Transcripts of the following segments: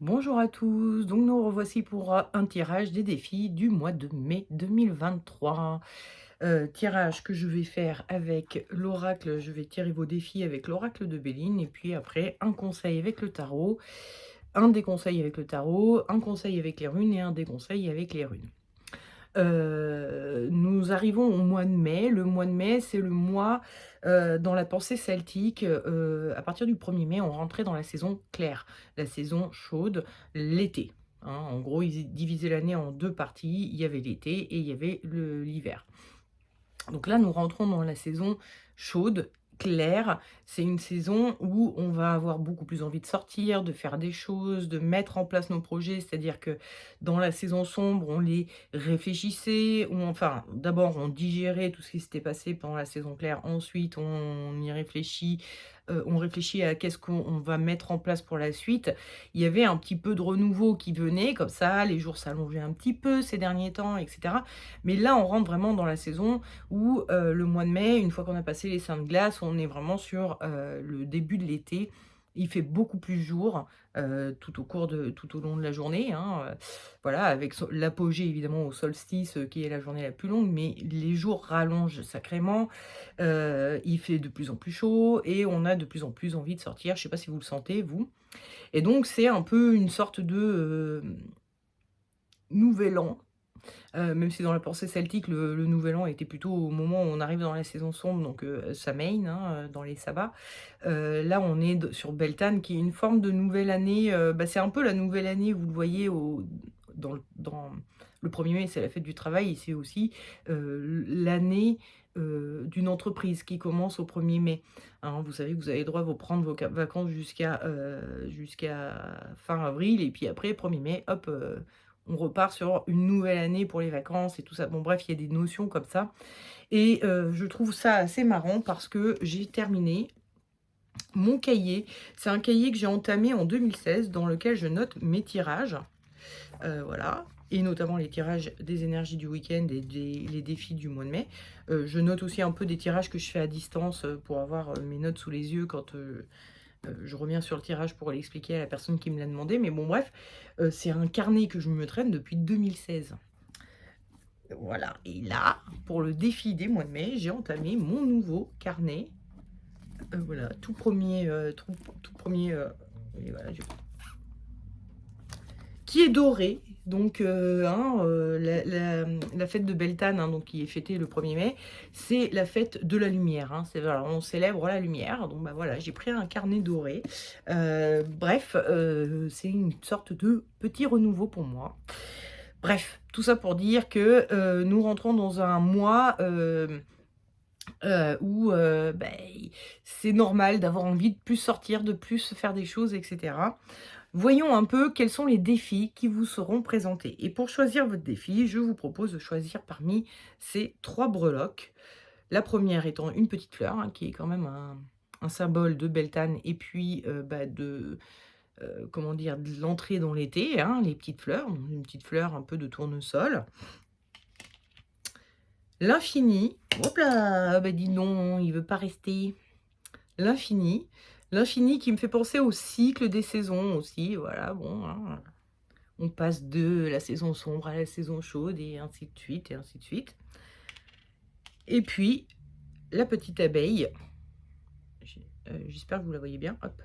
Bonjour à tous, donc nous revoici pour un tirage des défis du mois de mai 2023. Tirage que je vais faire avec l'oracle, je vais tirer vos défis avec l'oracle de Béline et puis après un conseil avec le tarot, un déconseil avec le tarot, un conseil avec les runes et un déconseil avec les runes. Nous arrivons au mois de mai. Le mois de mai, c'est le mois, dans la pensée celtique, à partir du 1er mai, on rentrait dans la saison claire, la saison chaude, l'été, hein. En gros, ils divisaient l'année en 2 parties. Il y avait l'été et il y avait l'hiver. Donc là, nous rentrons dans la saison chaude, claire. C'est une saison où on va avoir beaucoup plus envie de sortir, de faire des choses, de mettre en place nos projets. C'est-à-dire que dans la saison sombre, on les réfléchissait, ou enfin, d'abord on digérait tout ce qui s'était passé pendant la saison claire. Ensuite, on y réfléchit, on réfléchit à qu'est-ce qu'on va mettre en place pour la suite. Il y avait un petit peu de renouveau qui venait comme ça, les jours s'allongeaient un petit peu ces derniers temps, etc. Mais là, on rentre vraiment dans la saison où le mois de mai, une fois qu'on a passé les seins de glace, on est vraiment sur, le début de l'été. Il fait beaucoup plus jour, tout au long de la journée, hein, voilà, avec l'apogée évidemment au solstice, qui est la journée la plus longue, mais les jours rallongent sacrément. Il fait de plus en plus chaud et on a de plus en plus envie de sortir. Je ne sais pas si vous le sentez vous? Et donc c'est un peu une sorte de, nouvel an. Même si dans la pensée celtique, le nouvel an était plutôt au moment où on arrive dans la saison sombre, donc Samhain, hein, dans les sabbats. Là, on est sur Beltane, qui est une forme de nouvelle année, c'est un peu la nouvelle année, vous le voyez dans le 1er mai, c'est la fête du travail et c'est aussi, l'année, d'une entreprise qui commence au 1er mai, hein. Vous savez que vous avez le droit de vous prendre vos vacances jusqu'à fin avril et puis après 1er mai, hop, on repart sur une nouvelle année pour les vacances et tout ça. Bon bref, il y a des notions comme ça et je trouve ça assez marrant parce que j'ai terminé mon cahier. C'est un cahier que j'ai entamé en 2016 dans lequel je note mes tirages, voilà, et notamment les tirages des énergies du week-end et les défis du mois de mai. Je note aussi un peu des tirages que je fais à distance, pour avoir, mes notes sous les yeux quand, je reviens sur le tirage pour l'expliquer à la personne qui me l'a demandé, mais bon bref, c'est un carnet que je me traîne depuis 2016. Voilà, et là, pour le défi des mois de mai, j'ai entamé mon nouveau carnet. Voilà, tout premier, tout premier, et voilà, qui est doré. Donc, hein, la fête de Beltane, hein, donc qui est fêtée le 1er mai, c'est la fête de la lumière, hein. C'est voilà, on célèbre la lumière. Donc, bah voilà, j'ai pris un carnet doré. Bref, c'est une sorte de petit renouveau pour moi. Bref, tout ça pour dire que nous rentrons dans un mois où c'est normal d'avoir envie de plus sortir, de plus faire des choses, etc. Voyons un peu quels sont les défis qui vous seront présentés. Et pour choisir votre défi, je vous propose de choisir parmi ces 3 breloques. La première étant une petite fleur, hein, qui est quand même un symbole de Beltane et puis comment dire, de l'entrée dans l'été, hein, les petites fleurs, donc une petite fleur un peu de tournesol. L'infini, hop là, bah dis non, il veut pas rester. L'infini, l'infini qui me fait penser au cycle des saisons aussi, voilà, bon, hein. On passe de la saison sombre à la saison chaude et ainsi de suite et ainsi de suite. Et puis, la petite abeille, j'espère que vous la voyez bien, hop.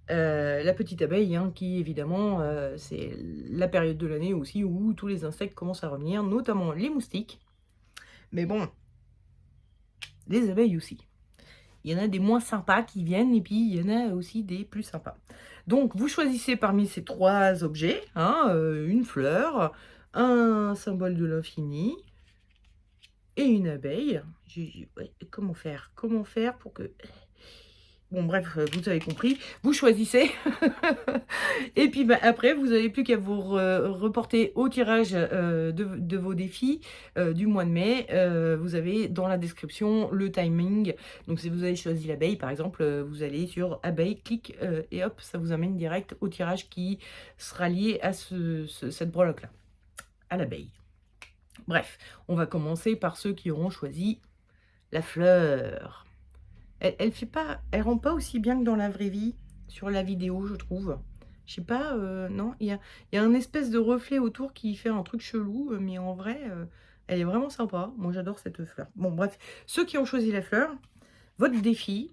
La petite abeille, hein, qui évidemment, c'est la période de l'année aussi où tous les insectes commencent à revenir, notamment les moustiques. Mais bon, les abeilles aussi. Il y en a des moins sympas qui viennent et puis il y en a aussi des plus sympas. Donc vous choisissez parmi ces 3 objets, hein, une fleur, un symbole de l'infini et une abeille. Ouais, comment faire? Comment faire pour que... Bon bref, vous avez compris, vous choisissez et puis, bah, après vous n'avez plus qu'à vous reporter au tirage, de vos défis, du mois de mai. Vous avez dans la description le timing. Donc si vous avez choisi l'abeille par exemple, vous allez sur abeille, clic, et hop, ça vous amène direct au tirage qui sera lié à cette breloque-là, à l'abeille. Bref, on va commencer par ceux qui auront choisi la fleur. Elle rend pas aussi bien que dans la vraie vie. sur la vidéo, je trouve. Je sais pas, non, il y a un espèce de reflet autour qui fait un truc chelou, mais en vrai, elle est vraiment sympa. Moi, j'adore cette fleur. Bon, bref, ceux qui ont choisi la fleur, votre défi,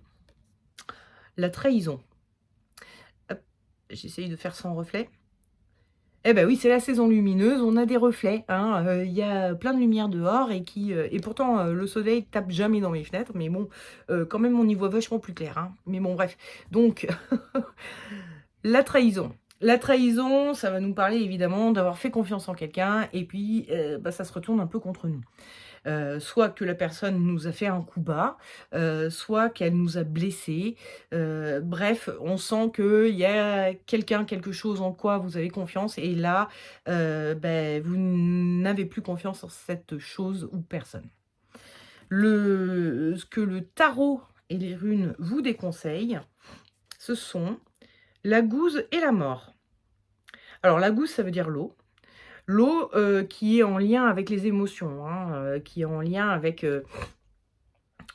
la trahison. Hop, j'essaye de faire sans reflet. Eh ben oui, c'est la saison lumineuse, on a des reflets, hein, il y a plein de lumière dehors et pourtant, le soleil tape jamais dans mes fenêtres, mais bon, quand même on y voit vachement plus clair, hein. Mais bon bref, donc la trahison. La trahison, ça va nous parler évidemment d'avoir fait confiance en quelqu'un et puis, bah, ça se retourne un peu contre nous. Soit que la personne nous a fait un coup bas, soit qu'elle nous a blessés. Bref, on sent qu'il y a quelqu'un, quelque chose en quoi vous avez confiance et là, vous n'avez plus confiance en cette chose ou personne. Ce que le tarot et les runes vous déconseillent, ce sont la gouze et la mort. Alors la gouze, ça veut dire l'eau. L'eau, qui est en lien avec les émotions, hein, qui est en lien avec,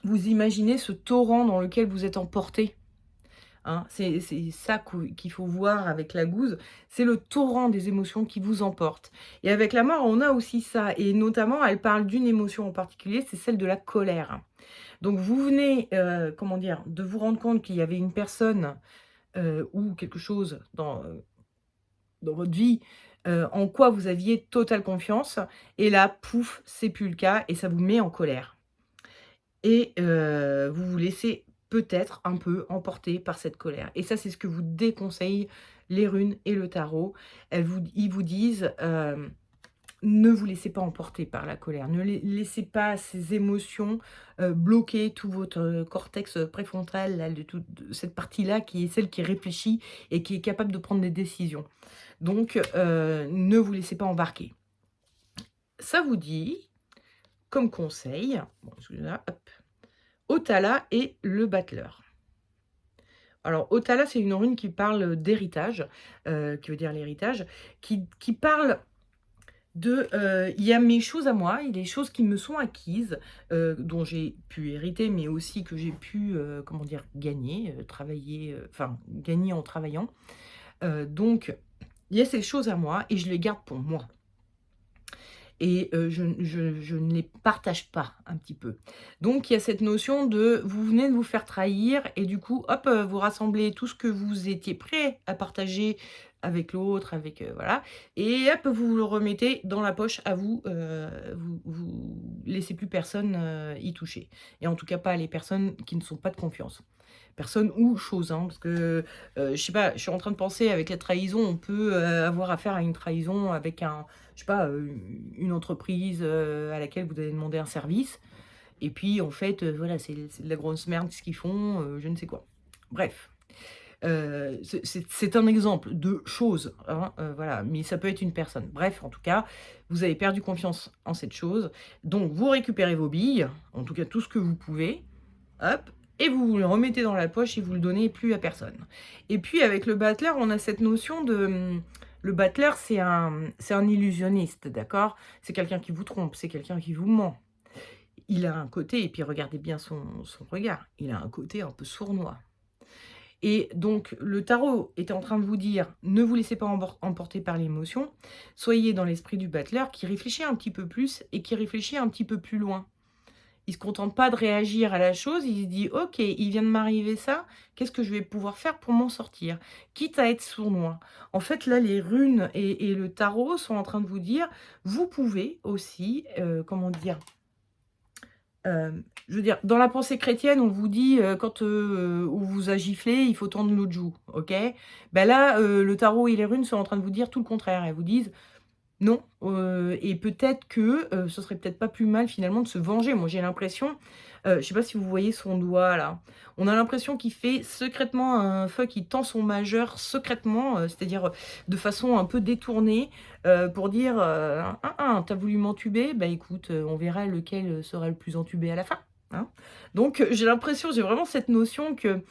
vous imaginez ce torrent dans lequel vous êtes emporté, hein. C'est ça qu'il faut voir avec la gouze, c'est le torrent des émotions qui vous emporte et avec la mort, on a aussi ça et notamment, elle parle d'une émotion en particulier, c'est celle de la colère. Donc vous venez, comment dire? De vous rendre compte qu'il y avait une personne, ou quelque chose dans votre vie, en quoi vous aviez totale confiance et là, pouf, c'est plus le cas et ça vous met en colère et vous vous laissez peut-être un peu emporter par cette colère et ça, c'est ce que vous déconseillent les runes et le tarot. Ils vous disent, ne vous laissez pas emporter par la colère, ne laissez pas ces émotions, bloquer tout votre, cortex, préfrontal là, de cette partie-là qui est celle qui réfléchit et qui est capable de prendre des décisions. Donc ne vous laissez pas embarquer. Ça vous dit, comme conseil, bon excusez-moi, hop, Otala et le battleur. Alors Otala, c'est une rune qui parle d'héritage, qui veut dire l'héritage, qui parle de, il y a mes choses à moi, il y a des choses qui me sont acquises, dont j'ai pu hériter, mais aussi que j'ai pu, comment dire? Gagner, travailler, enfin gagner en travaillant. Donc il y a ces choses à moi et je les garde pour moi. Et je ne les partage pas un petit peu. Donc il y a cette notion de vous venez de vous faire trahir et du coup, hop, vous rassemblez tout ce que vous étiez prêt à partager avec l'autre, avec, voilà et hop, vous le remettez dans la poche à vous, vous laissez plus personne, y toucher et en tout cas pas les personnes qui ne sont pas de confiance. Personne ou chose, hein, parce que, je sais pas, je suis en train de penser avec la trahison, on peut, avoir affaire à une trahison avec un je sais pas, une entreprise, à laquelle vous allez demander un service et puis en fait, voilà, c'est de la grosse merde ce qu'ils font, je ne sais quoi. Bref, c'est un exemple de chose, hein, voilà, mais ça peut être une personne. Bref, en tout cas, vous avez perdu confiance en cette chose, donc vous récupérez vos billes, en tout cas tout ce que vous pouvez, hop et vous le remettez dans la poche et vous le donnez plus à personne. Et puis avec le battleur, on a cette notion de, le battleur, c'est un illusionniste, d'accord? C'est quelqu'un qui vous trompe, c'est quelqu'un qui vous ment. Il a un côté et puis regardez bien son regard, il a un côté un peu sournois. Et donc le tarot est en train de vous dire: «Ne vous laissez pas emporter par l'émotion, soyez dans l'esprit du battleur qui réfléchit un petit peu plus et qui réfléchit un petit peu plus loin». Il se contente pas de réagir à la chose, il se dit: «OK, il vient de m'arriver ça, qu'est-ce que je vais pouvoir faire pour m'en sortir?» quitte à être sournois. En fait, là, les runes et le tarot sont en train de vous dire: vous pouvez aussi, comment dire? Je veux dire, dans la pensée chrétienne, on vous dit, quand, on vous a giflé, il faut tendre l'autre joue, OK? Ben là, le tarot et les runes sont en train de vous dire tout le contraire. Elles vous disent: non, et peut-être que, ce serait peut-être pas plus mal finalement de se venger. Moi, j'ai l'impression, je sais pas si vous voyez son doigt là? On a l'impression qu'il fait secrètement un feu qui tend son majeur secrètement, c'est-à-dire, de façon un peu détournée, pour dire, «Hein, hein, tu voulu m'entuber? Bah écoute, on verra lequel, sera le plus entubé à la fin», hein? Donc, j'ai l'impression, j'ai vraiment cette notion que,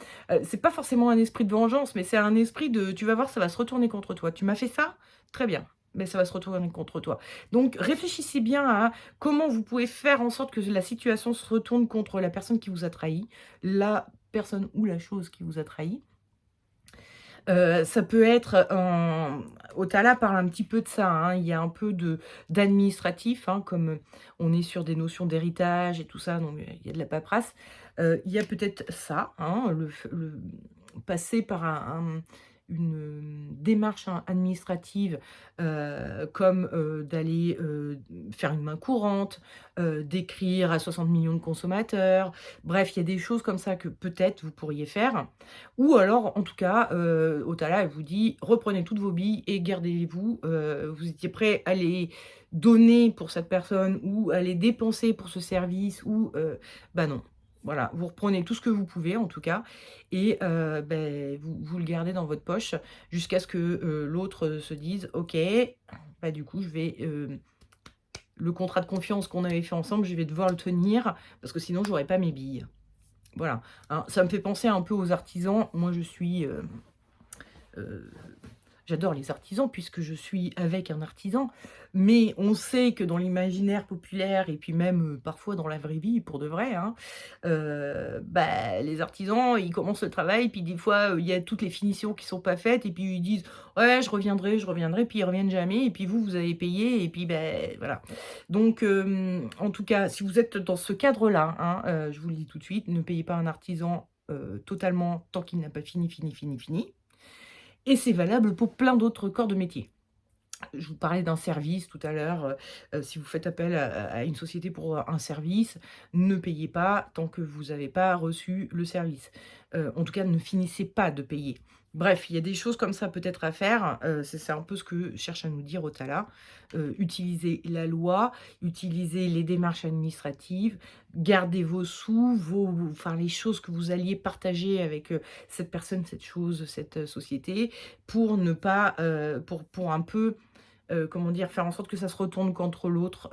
c'est pas forcément un esprit de vengeance, mais c'est un esprit de: «Tu vas voir, ça va se retourner contre toi. Tu m'as fait ça? Très bien. Mais ça va se retourner contre toi». Donc réfléchissez bien à comment vous pouvez faire en sorte que la situation se retourne contre la personne qui vous a trahi, la personne ou la chose qui vous a trahi. Ça peut être en Otala parle un petit peu de ça, hein. Il y a un peu d'administratif, hein, comme, on est sur des notions d'héritage et tout ça, donc il y a de la paperasse. Il y a peut-être ça, hein, le passer par une démarche administrative, comme, d'aller, faire une main courante, d'écrire à 60 millions de consommateurs. Bref, il y a des choses comme ça que peut-être vous pourriez faire. Ou alors, en tout cas, Otala, elle vous dit: «Reprenez toutes vos billes et gardez-les-vous». Vous étiez prêt à les donner pour cette personne ou à les dépenser pour ce service ou, bah, non. Voilà, vous reprenez tout ce que vous pouvez en tout cas et vous le gardez dans votre poche jusqu'à ce que, l'autre, se dise: «OK, bah, du coup, je vais, le contrat de confiance qu'on avait fait ensemble, je vais devoir le tenir parce que sinon j'aurai pas mes billes». Voilà, hein, ça me fait penser un peu aux artisans. Moi, je suis, heu, j'adore les artisans puisque je suis avec un artisan, mais on sait que dans l'imaginaire populaire et puis même, parfois dans la vraie vie pour de vrai, hein, les artisans, ils commencent le travail, puis des fois, il y a toutes les finitions qui sont pas faites et puis ils disent: «Ouais, je reviendrai», puis ils reviennent jamais et puis vous avez payé et puis, voilà. Donc en tout cas, si vous êtes dans ce cadre-là, hein, je vous le dis tout de suite, ne payez pas un artisan, totalement tant qu'il n'a pas fini. Et c'est valable pour plein d'autres corps de métier. Je vous parlais d'un service tout à l'heure, si vous faites appel à une société pour, un service, ne payez pas tant que vous n'avez pas reçu le service. En tout cas, ne finissez pas de payer. Bref, il y a des choses comme ça peut-être à faire, c'est un peu ce que cherche à nous dire Otala. Utilisez la loi, utilisez les démarches administratives, gardez vos sous, enfin les choses que vous alliez partager avec, cette personne, cette chose, cette, société pour ne pas, pour un peu comment dire? Faire en sorte que ça se retourne contre l'autre,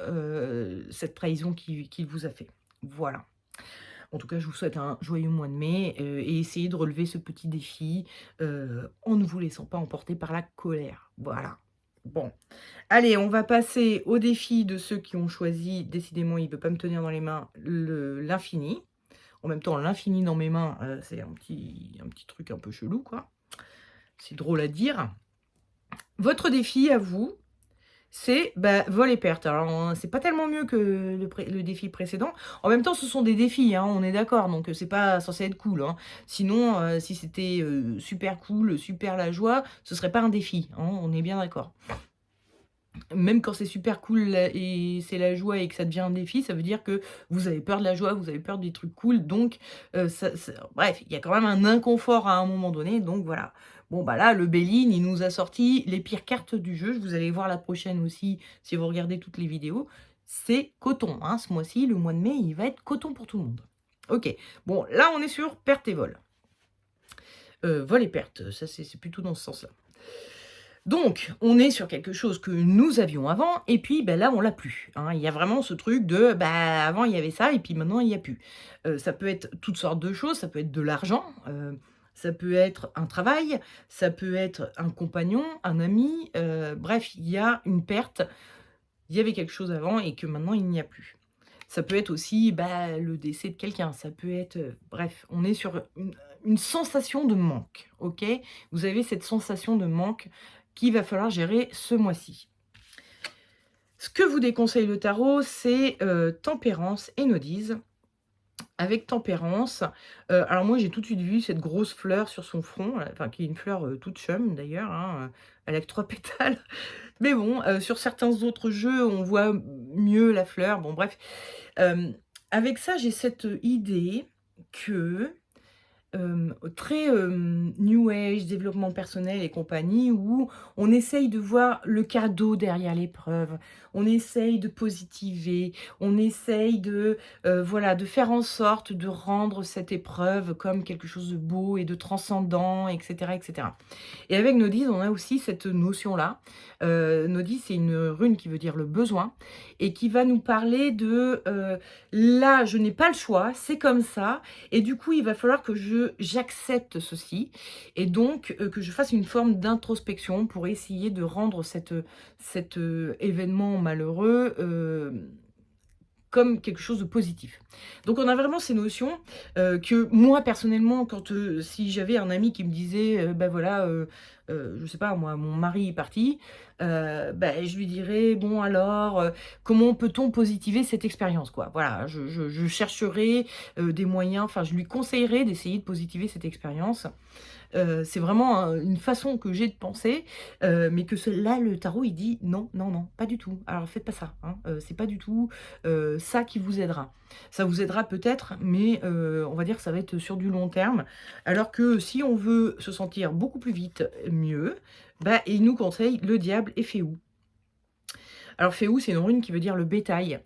cette trahison qu'il vous a fait. Voilà. En tout cas, je vous souhaite un joyeux mois de mai, et essayez de relever ce petit défi, en ne vous laissant pas emporter par la colère. Voilà. Bon. Allez, on va passer au défi de ceux qui ont choisi décidément, il ne veut pas me tenir dans les mains, l'infini. En même temps, l'infini dans mes mains, c'est un petit truc un peu chelou, quoi. C'est drôle à dire. Votre défi à vous, c'est, vol et perte. Alors, c'est pas tellement mieux que le défi précédent. En même temps, ce sont des défis, hein, on est d'accord, donc c'est pas censé être cool, hein. Sinon, si c'était, super cool, super la joie, ce serait pas un défi, hein, on est bien d'accord. Même quand c'est super cool la et c'est la joie et que ça devient un défi, ça veut dire que vous avez peur de la joie, vous avez peur des trucs cool, donc bref, il y a quand même un inconfort à un moment donné, donc voilà. Bon, bah, là, le Béline, il nous a sorti les pires cartes du jeu. Vous allez voir la prochaine aussi, si vous regardez toutes les vidéos. C'est coton, hein, ce mois-ci, le mois de mai, il va être coton pour tout le monde. OK. Bon, là, on est sur perte et vol. Vol et perte, ça, c'est plutôt dans ce sens-là. Donc, on est sur quelque chose que nous avions avant et puis, là, on l'a plus, hein. Il y a vraiment ce truc de, avant il y avait ça et puis maintenant il y a plus. Ça peut être toutes sortes de choses, ça peut être de l'argent, ça peut être un travail, ça peut être un compagnon, un ami, bref, il y a une perte. Il y avait quelque chose avant et que maintenant il n'y a plus. Ça peut être aussi, le décès de quelqu'un, ça peut être, bref, on est sur une sensation de manque, OK? Vous avez cette sensation de manque qu'il va falloir gérer ce mois-ci. Ce que vous déconseille le tarot, c'est, tempérance et nodise. Avec tempérance, alors moi j'ai tout de suite vu cette grosse fleur sur son front, enfin qui est une fleur, toute chum d'ailleurs, hein, elle a que 3 pétales. Mais bon, sur certains autres jeux, on voit mieux la fleur, bon bref. Avec ça, j'ai cette idée que très, new age, développement personnel et compagnie, où on essaye de voir le cadeau derrière l'épreuve. On essaye de positiver, on essaye de, voilà, de faire en sorte de rendre cette épreuve comme quelque chose de beau et de transcendant et cetera et cetera. Et avec Nodis, on a aussi cette notion-là. Nodis, c'est une rune qui veut dire le besoin et qui va nous parler de, là, je n'ai pas le choix, c'est comme ça et du coup, il va falloir que j'accepte ceci et donc que je fasse une forme d'introspection pour essayer de rendre cet événement malheureux, comme quelque chose de positif. Donc on a vraiment ces notions, que moi personnellement quand, si j'avais un ami qui me disait, bah, voilà, je sais pas moi, mon mari est parti, bah, je lui dirais: «Bon alors, comment peut-on positiver cette expérience?» quoi. Voilà, je chercherais, des moyens, enfin je lui conseillerais d'essayer de positiver cette expérience. C'est vraiment une façon que j'ai de penser, mais que ce là, le tarot, il dit: «Non, non, non, pas du tout. Alors faites pas ça, hein, c'est pas du tout, ça qui vous aidera». Ça vous aidera peut-être, mais on va dire que ça va être sur du long terme. Alors que si on veut se sentir beaucoup plus vite mieux, bah, il nous conseille le diable et Féou. Alors Féou, c'est une rune qui veut dire le bétail,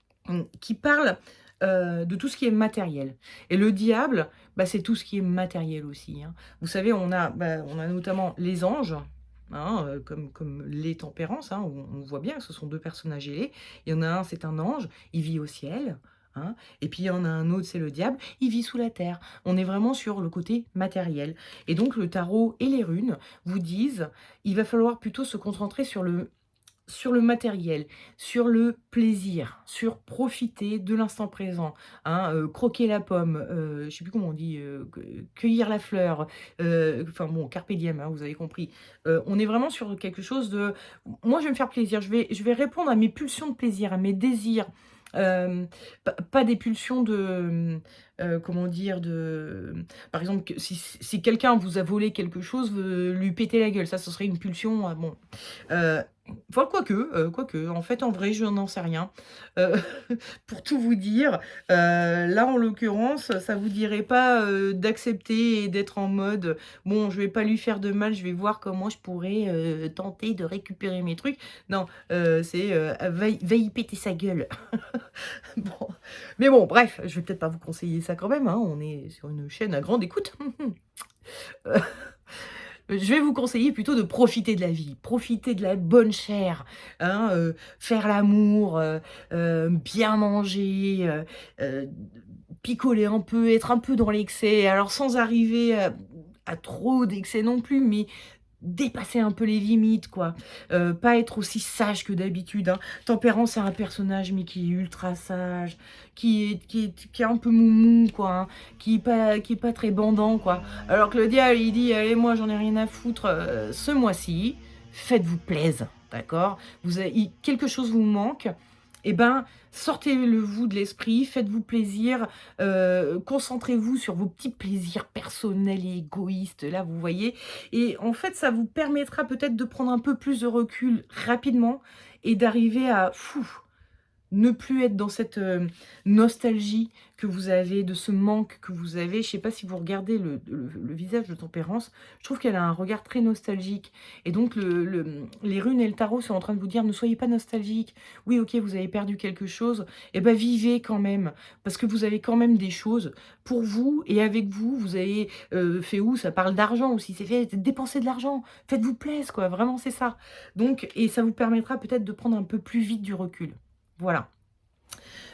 qui parle, de tout ce qui est matériel. Et le diable, bah, c'est tout ce qui est matériel aussi, hein. Vous savez, on a notamment les anges, hein, comme les tempérances, hein, on voit bien que ce sont 2 personnages ailés. Il y en a un, c'est un ange, il vit au ciel, hein, et puis il y en a un autre, c'est le diable, il vit sous la terre. On est vraiment sur le côté matériel. Et donc le tarot et les runes vous disent: «Il va falloir plutôt se concentrer sur le matériel, sur le plaisir, sur profiter de l'instant présent, hein, croquer la pomme, je sais plus comment on dit, cueillir la fleur, enfin bon, carpe diem, hein, vous avez compris. On est vraiment sur quelque chose de moi, je vais me faire plaisir, je vais répondre à mes pulsions de plaisir, à mes désirs, pas des pulsions de, comment dire? De, par exemple, que si quelqu'un vous a volé quelque chose, lui péter la gueule, ça, ce serait une pulsion, bon, heu enfin quoique, en fait, en vrai, je n'en sais rien. Heu, pour tout vous dire, là, en l'occurrence, ça vous dirait pas, d'accepter et d'être en mode: «Bon, je vais pas lui faire de mal, je vais voir comment je pourrais, tenter de récupérer mes trucs». Non, c'est, va y péter sa gueule. Bon, mais bon, bref, je vais peut-être pas vous conseiller ça quand même, hein, on est sur une chaîne à grande écoute. Je vais vous conseiller plutôt de profiter de la vie, profiter de la bonne chair, hein, faire l'amour, bien manger, picoler un peu, être un peu dans l'excès. Alors sans arriver à trop d'excès non plus, mais dépasser un peu les limites, quoi. Pas être aussi sage que d'habitude, hein. Tempérance, c'est un personnage, mais qui est ultra sage, qui est un peu moumou, quoi, hein, qui est pas très bandant, quoi. Alors que le diable, il dit: «Allez, moi, j'en ai rien à foutre, ce mois-ci, faites-vous plaise, d'accord? Vous avez quelque chose vous manque, et ben, sortez-le vous de l'esprit, faites-vous plaisir, concentrez-vous sur vos petits plaisirs personnels et égoïstes, là, vous voyez? Et en fait, ça vous permettra peut-être de prendre un peu plus de recul rapidement et d'arriver à ne plus être dans cette, nostalgie que vous avez, de ce manque que vous avez. Je sais pas si vous regardez le visage de Tempérance, je trouve qu'elle a un regard très nostalgique, et donc les runes et le tarot sont en train de vous dire: «Ne soyez pas nostalgique. Oui, OK, vous avez perdu quelque chose, et ben vivez quand même, parce que vous avez quand même des choses pour vous et avec vous». Vous avez, fait où ça parle d'argent aussi, c'est fait dépenser de l'argent, faites-vous plaisir, quoi, vraiment, c'est ça. Donc, et ça vous permettra peut-être de prendre un peu plus vite du recul. Voilà.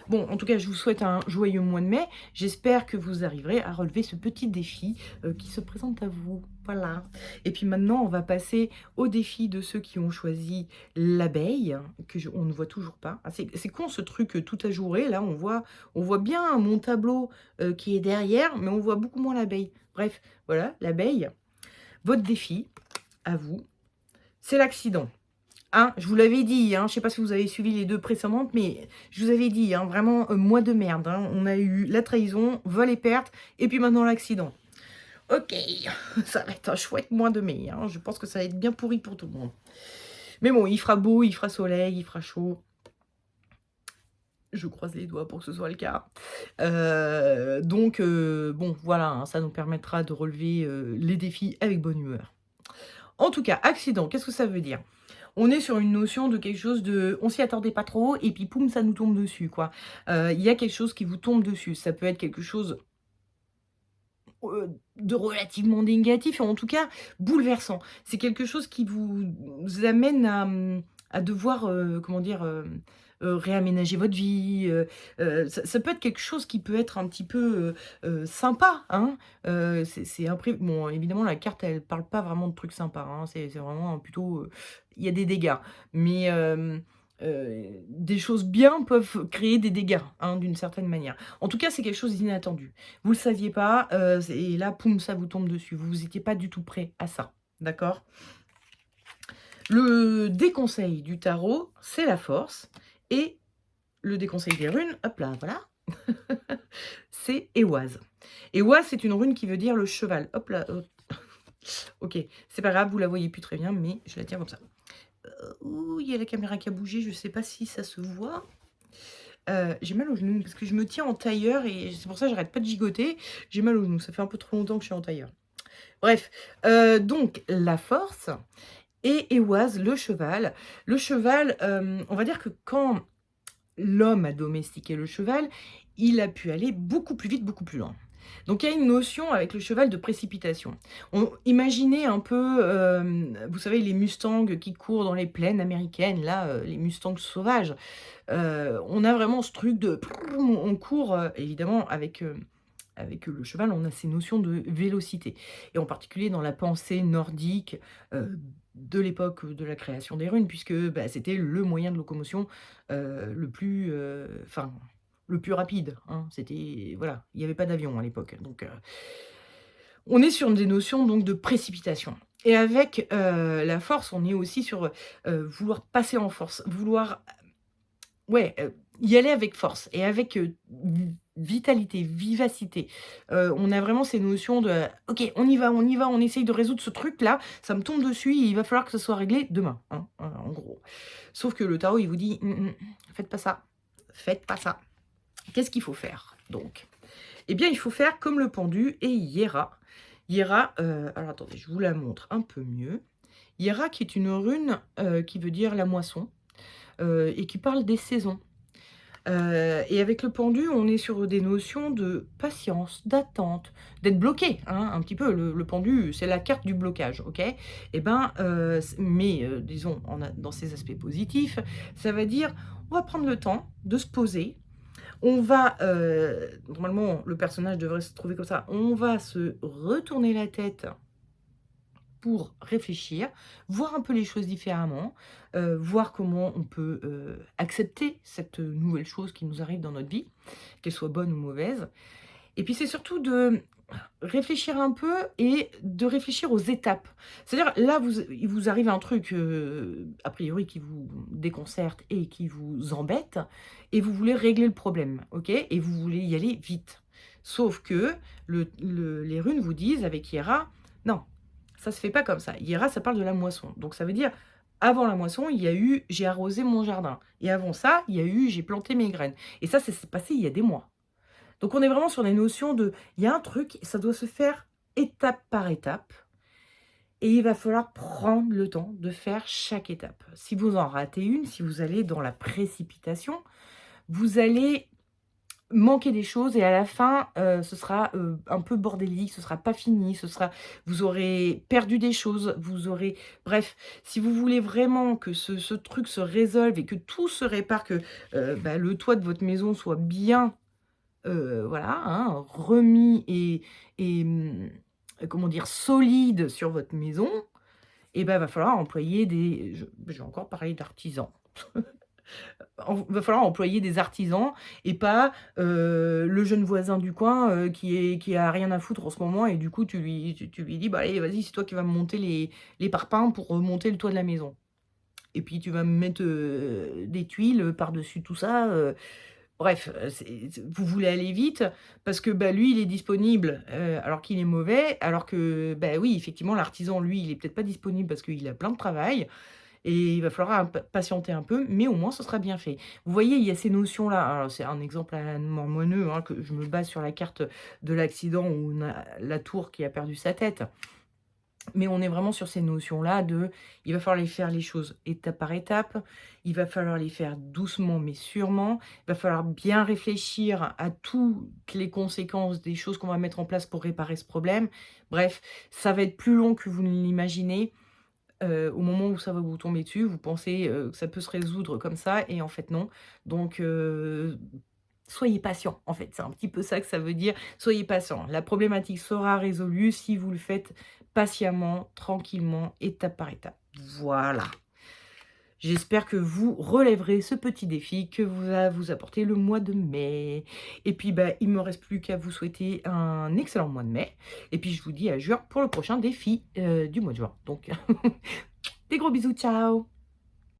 Bon, en tout cas, je vous souhaite un joyeux mois de mai. J'espère que vous arriverez à relever ce petit défi, qui se présente à vous. Voilà. Et puis maintenant, on va passer au défi de ceux qui ont choisi l'abeille, on ne voit toujours pas. Ah, c'est con ce truc, tout ajouré. Là, on voit bien mon tableau, qui est derrière, mais on voit beaucoup moins l'abeille. Bref, voilà, l'abeille. Votre défi, à vous, c'est l'accident. Hein, je vous l'avais dit, hein, je sais pas si vous avez suivi les 2 précédentes, mais je vous avais dit, hein, vraiment, mois de merde, hein. On a eu la trahison, vol et perte, et puis maintenant l'accident. OK, ça va être un chouette mois de mai, hein. Je pense que ça va être bien pourri pour tout le monde. Mais bon, il fera beau, il fera soleil, il fera chaud. Je croise les doigts pour que ce soit le cas. Donc bon, voilà, hein, ça nous permettra de relever, les défis avec bonne humeur. En tout cas, accident, qu'est-ce que ça veut dire? On est sur une notion de quelque chose de on s'y attendait pas trop et puis poum, ça nous tombe dessus, quoi. Il y a quelque chose qui vous tombe dessus. Ça peut être quelque chose, de relativement négatif, en tout cas bouleversant. C'est quelque chose qui vous amène à, à devoir, comment dire? Réaménager votre vie, ça peut être quelque chose qui peut être un petit peu, sympa, hein. C'est impré bon, évidemment, la carte, elle parle pas vraiment de trucs sympas, hein. C'est vraiment plutôt, il y a des dégâts. Mais, des choses bien peuvent créer des dégâts, hein, d'une certaine manière. En tout cas, c'est quelque chose d'inattendu. Vous le saviez pas, et là, poum, ça vous tombe dessus. Vous étiez pas du tout prêt à ça, d'accord? Le déconseil du tarot, c'est la force et le déconseil des runes, hop là, voilà, c'est Éoise. Éoise, c'est une rune qui veut dire le cheval. Hop là, OK, c'est pas grave, vous la voyez plus très bien, mais je la tiens comme ça. Ouh, il y a la caméra qui a bougé, je sais pas si ça se voit. J'ai mal au genou parce que je me tiens en tailleur et c'est pour ça que j'arrête pas de gigoter. J'ai mal au genou, ça fait un peu trop longtemps que je suis en tailleur. Bref, donc la force et Éoise, le cheval. Le cheval, on va dire que quand l'homme a domestiqué le cheval, il a pu aller beaucoup plus vite, beaucoup plus loin. Donc il y a une notion avec le cheval de précipitation. Imaginez un peu, vous savez les mustangs qui courent dans les plaines américaines, là, les mustangs sauvages. On a vraiment ce truc de on court, évidemment avec le cheval, on a ces notions de vélocité et en particulier dans la pensée nordique, de l'époque de la création des runes puisque, bah, c'était le moyen de locomotion, le plus, enfin, le plus rapide, hein. C'était voilà, il y avait pas d'avion à l'époque donc on est sur des notions donc de précipitation et avec, la force, on est aussi sur, vouloir passer en force, vouloir ouais, y aller avec force et avec, vitalité, vivacité. On a vraiment ces notions de: «OK, on y va, on essaye de résoudre ce truc-là, ça me tombe dessus et il va falloir que ça soit réglé demain», hein, en gros. Sauf que le tarot, il vous dit: faites pas ça, faites pas ça». Qu'est-ce qu'il faut faire donc? Eh bien, il faut faire comme le pendu et Hiera. Hiera, alors attendez, je vous la montre un peu mieux. Hiera qui est une rune, qui veut dire la moisson, et qui parle des saisons. Et avec le pendu, on est sur des notions de patience, d'attente, d'être bloqué, hein, un petit peu. Le pendu, c'est la carte du blocage, OK? Et ben, mais disons, dans ses aspects positifs, ça va dire, on va prendre le temps de se poser. On va, normalement, le personnage devrait se trouver comme ça. On va se retourner la tête pour réfléchir, voir un peu les choses différemment, voir comment on peut, accepter cette nouvelle chose qui nous arrive dans notre vie, qu'elle soit bonne ou mauvaise. Et puis c'est surtout de réfléchir un peu et de réfléchir aux étapes. C'est-à-dire là, il vous arrive un truc, a priori qui vous déconcerte et qui vous embête et vous voulez régler le problème, OK? Et vous voulez y aller vite. Sauf que les runes vous disent avec Hiera: «Non, ça se fait pas comme ça». Hiera, ça parle de la moisson. Donc ça veut dire, avant la moisson, il y a eu: «J'ai arrosé mon jardin» et avant ça, il y a eu: «J'ai planté mes graines» et ça s'est passé il y a des mois. Donc on est vraiment sur des notions de il y a un truc, ça doit se faire étape par étape et il va falloir prendre le temps de faire chaque étape. Si vous en ratez une, si vous allez dans la précipitation, vous allez manquer des choses et à la fin, ce sera, un peu bordélique, ce sera pas fini, vous aurez perdu des choses, vous aurez bref, si vous voulez vraiment que ce truc se résolve et que tout se répare, que, bah, le toit de votre maison soit bien voilà, hein, remis et comment dire? Solide sur votre maison et ben, va falloir employer je vais encore parler d'artisans. Va falloir employer des artisans et pas, le jeune voisin du coin, qui a rien à foutre en ce moment et du coup tu lui dis: «Bah, allez, vas-y, c'est toi qui vas me monter les parpaings pour remonter le toit de la maison et puis tu vas me mettre, des tuiles, par-dessus tout ça», bref, vous voulez aller vite parce que, bah, lui, il est disponible, alors qu'il est mauvais, alors que, bah, oui, effectivement, l'artisan, lui, il est peut-être pas disponible parce qu'il a plein de travail et il va falloir patienter un peu, mais au moins ce sera bien fait. Vous voyez, il y a ces notions-là. Alors c'est un exemple à moineux, hein, que je me base sur la carte de l'accident où on a la tour qui a perdu sa tête. Mais on est vraiment sur ces notions-là de il va falloir les faire les choses étape par étape, il va falloir les faire doucement mais sûrement, il va falloir bien réfléchir à toutes les conséquences des choses qu'on va mettre en place pour réparer ce problème. Bref, ça va être plus long que vous ne l'imaginez. Au moment où ça va vous tomber dessus, vous pensez, que ça peut se résoudre comme ça et en fait non. Donc soyez patient, en fait, c'est un petit peu ça que ça veut dire. Soyez patient. La problématique sera résolue si vous le faites patiemment, tranquillement, étape par étape. Voilà. J'espère que vous relèverez ce petit défi que va vous apporter le mois de mai. Et puis, bah, il me reste plus qu'à vous souhaiter un excellent mois de mai. Et puis, je vous dis à juin pour le prochain défi du mois de juin. Donc, des gros bisous, ciao!